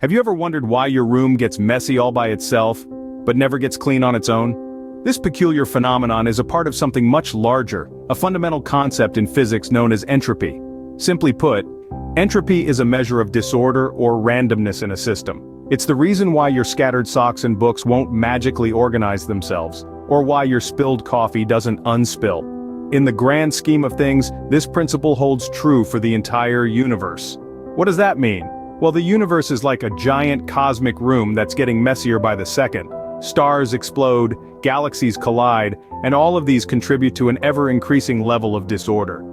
Have you ever wondered why your room gets messy all by itself, but never gets clean on its own? This peculiar phenomenon is a part of something much larger, a fundamental concept in physics known as entropy. Simply put, entropy is a measure of disorder or randomness in a system. It's the reason why your scattered socks and books won't magically organize themselves, or why your spilled coffee doesn't unspill. In the grand scheme of things, this principle holds true for the entire universe. What does that mean? Well, the universe is like a giant cosmic room that's getting messier by the second. Stars explode, galaxies collide, and all of these contribute to an ever-increasing level of disorder.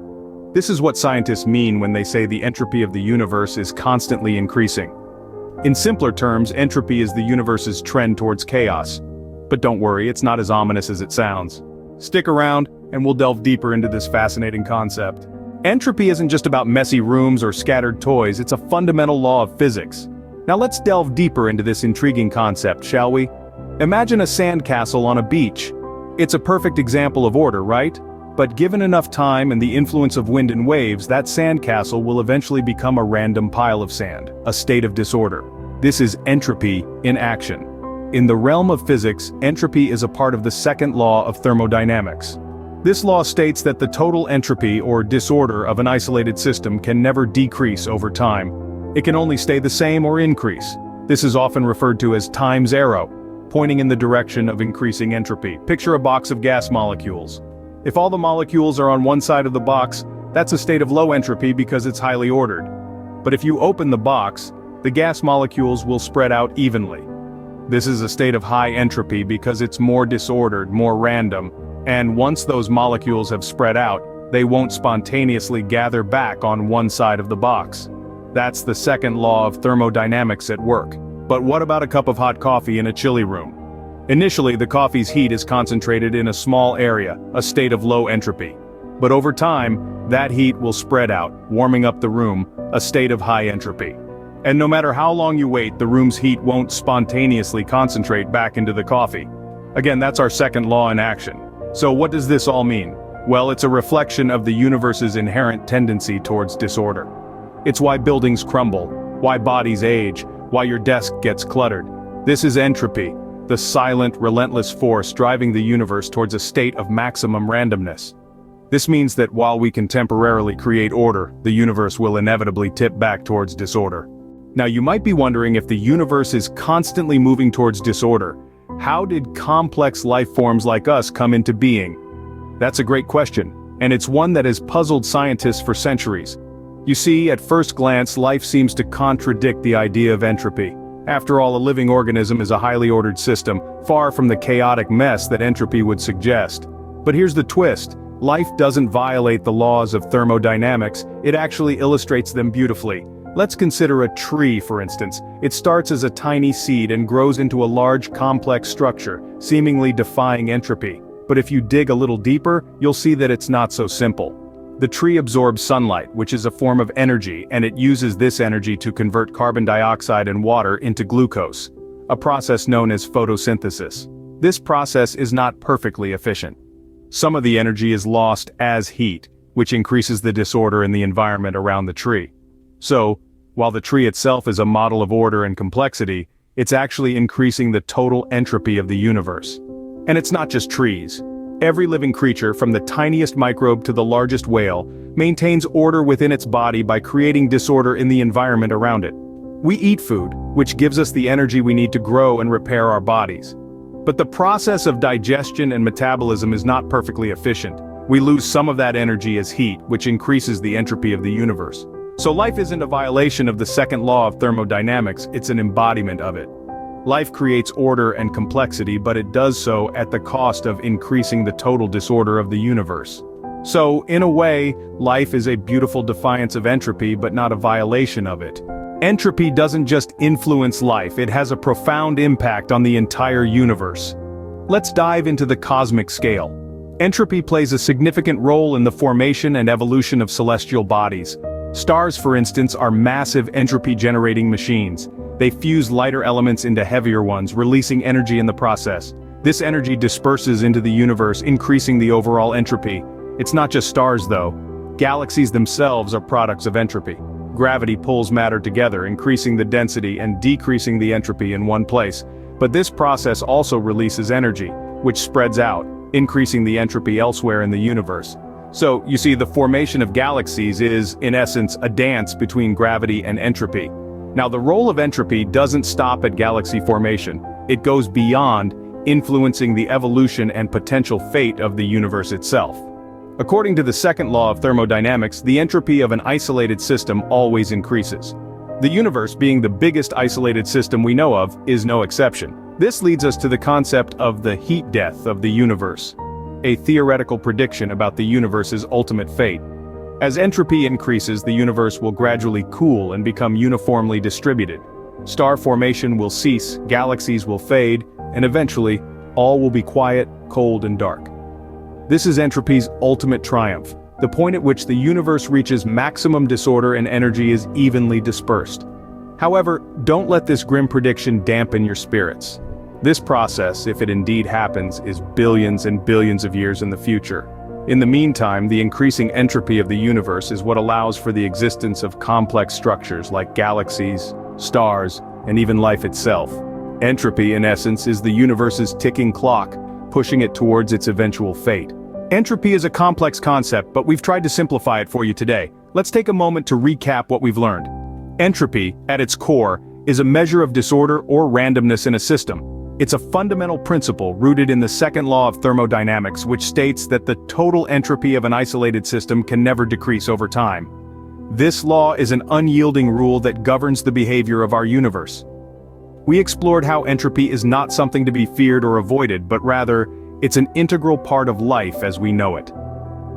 This is what scientists mean when they say the entropy of the universe is constantly increasing. In simpler terms, entropy is the universe's trend towards chaos. But don't worry, it's not as ominous as it sounds. Stick around, and we'll delve deeper into this fascinating concept. Entropy isn't just about messy rooms or scattered toys, it's a fundamental law of physics. Now let's delve deeper into this intriguing concept, shall we? Imagine a sandcastle on a beach. It's a perfect example of order, right? But given enough time and the influence of wind and waves, that sandcastle will eventually become a random pile of sand, a state of disorder. This is entropy in action. In the realm of physics, entropy is a part of the second law of thermodynamics. This law states that the total entropy or disorder of an isolated system can never decrease over time. It can only stay the same or increase. This is often referred to as time zero, pointing in the direction of increasing entropy. Picture a box of gas molecules. If all the molecules are on one side of the box, that's a state of low entropy because it's highly ordered. But if you open the box, the gas molecules will spread out evenly. This is a state of high entropy because it's more disordered, more random, and once those molecules have spread out, they won't spontaneously gather back on one side of the box. That's the second law of thermodynamics at work. But what about a cup of hot coffee in a chilly room? Initially, the coffee's heat is concentrated in a small area, a state of low entropy. But over time, that heat will spread out, warming up the room, a state of high entropy. And no matter how long you wait, the room's heat won't spontaneously concentrate back into the coffee. Again, that's our second law in action. So what does this all mean? Well, it's a reflection of the universe's inherent tendency towards disorder. It's why buildings crumble, why bodies age, why your desk gets cluttered. This is entropy, the silent, relentless force driving the universe towards a state of maximum randomness. This means that while we can temporarily create order, the universe will inevitably tip back towards disorder. Now you might be wondering, if the universe is constantly moving towards disorder, how did complex life forms like us come into being? That's a great question, and it's one that has puzzled scientists for centuries. You see, at first glance, life seems to contradict the idea of entropy. After all, a living organism is a highly ordered system, far from the chaotic mess that entropy would suggest. But here's the twist. Life doesn't violate the laws of thermodynamics, it actually illustrates them beautifully. Let's consider a tree, for instance. It starts as a tiny seed and grows into a large, complex structure, seemingly defying entropy. But if you dig a little deeper, you'll see that it's not so simple. The tree absorbs sunlight, which is a form of energy, and it uses this energy to convert carbon dioxide and water into glucose, a process known as photosynthesis. This process is not perfectly efficient. Some of the energy is lost as heat, which increases the disorder in the environment around the tree. So, while the tree itself is a model of order and complexity, it's actually increasing the total entropy of the universe. And it's not just trees. Every living creature, from the tiniest microbe to the largest whale, maintains order within its body by creating disorder in the environment around it. We eat food, which gives us the energy we need to grow and repair our bodies. But the process of digestion and metabolism is not perfectly efficient. We lose some of that energy as heat, which increases the entropy of the universe. So life isn't a violation of the second law of thermodynamics, it's an embodiment of it. Life creates order and complexity, but it does so at the cost of increasing the total disorder of the universe. So, in a way, life is a beautiful defiance of entropy, but not a violation of it. Entropy doesn't just influence life, it has a profound impact on the entire universe. Let's dive into the cosmic scale. Entropy plays a significant role in the formation and evolution of celestial bodies. Stars, for instance, are massive entropy-generating machines. They fuse lighter elements into heavier ones, releasing energy in the process. This energy disperses into the universe, increasing the overall entropy. It's not just stars, though. Galaxies themselves are products of entropy. gravity pulls matter together, increasing the density and decreasing the entropy in one place. But this process also releases energy, which spreads out, increasing the entropy elsewhere in the universe. So, you see, the formation of galaxies is, in essence, a dance between gravity and entropy. Now, the role of entropy doesn't stop at galaxy formation. It goes beyond, influencing the evolution and potential fate of the universe itself. According to the second law of thermodynamics, the entropy of an isolated system always increases. The universe, being the biggest isolated system we know of, is no exception. This leads us to the concept of the heat death of the universe, a theoretical prediction about the universe's ultimate fate. As entropy increases, the universe will gradually cool and become uniformly distributed. Star formation will cease, galaxies will fade, and eventually, all will be quiet, cold, and dark. This is entropy's ultimate triumph, the point at which the universe reaches maximum disorder and energy is evenly dispersed. However, don't let this grim prediction dampen your spirits. This process, if it indeed happens, is billions and billions of years in the future. In the meantime, the increasing entropy of the universe is what allows for the existence of complex structures like galaxies, stars, and even life itself. Entropy, in essence, is the universe's ticking clock, pushing it towards its eventual fate. Entropy is a complex concept, but we've tried to simplify it for you today. Let's take a moment to recap what we've learned. Entropy, at its core, is a measure of disorder or randomness in a system. It's a fundamental principle rooted in the second law of thermodynamics, which states that the total entropy of an isolated system can never decrease over time. This law is an unyielding rule that governs the behavior of our universe. We explored how entropy is not something to be feared or avoided, but rather, it's an integral part of life as we know it.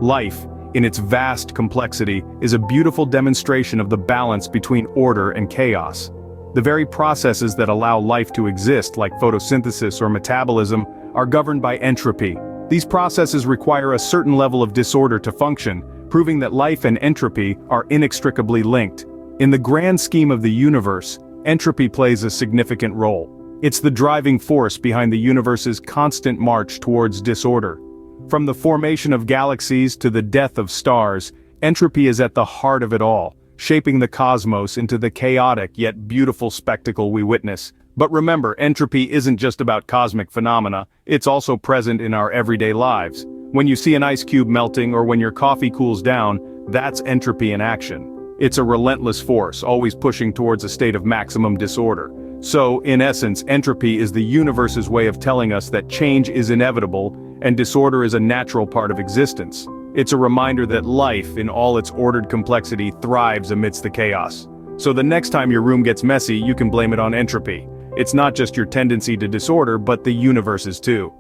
Life, in its vast complexity, is a beautiful demonstration of the balance between order and chaos. The very processes that allow life to exist, like photosynthesis or metabolism, are governed by entropy. These processes require a certain level of disorder to function, proving that life and entropy are inextricably linked. In the grand scheme of the universe, entropy plays a significant role. It's the driving force behind the universe's constant march towards disorder. From the formation of galaxies to the death of stars, entropy is at the heart of it all, shaping the cosmos into the chaotic yet beautiful spectacle we witness. But remember, entropy isn't just about cosmic phenomena, it's also present in our everyday lives. When you see an ice cube melting or when your coffee cools down, that's entropy in action. It's a relentless force, always pushing towards a state of maximum disorder. So, in essence, entropy is the universe's way of telling us that change is inevitable and disorder is a natural part of existence. It's a reminder that life, in all its ordered complexity, thrives amidst the chaos. So the next time your room gets messy, you can blame it on entropy. It's not just your tendency to disorder, but the universe's too.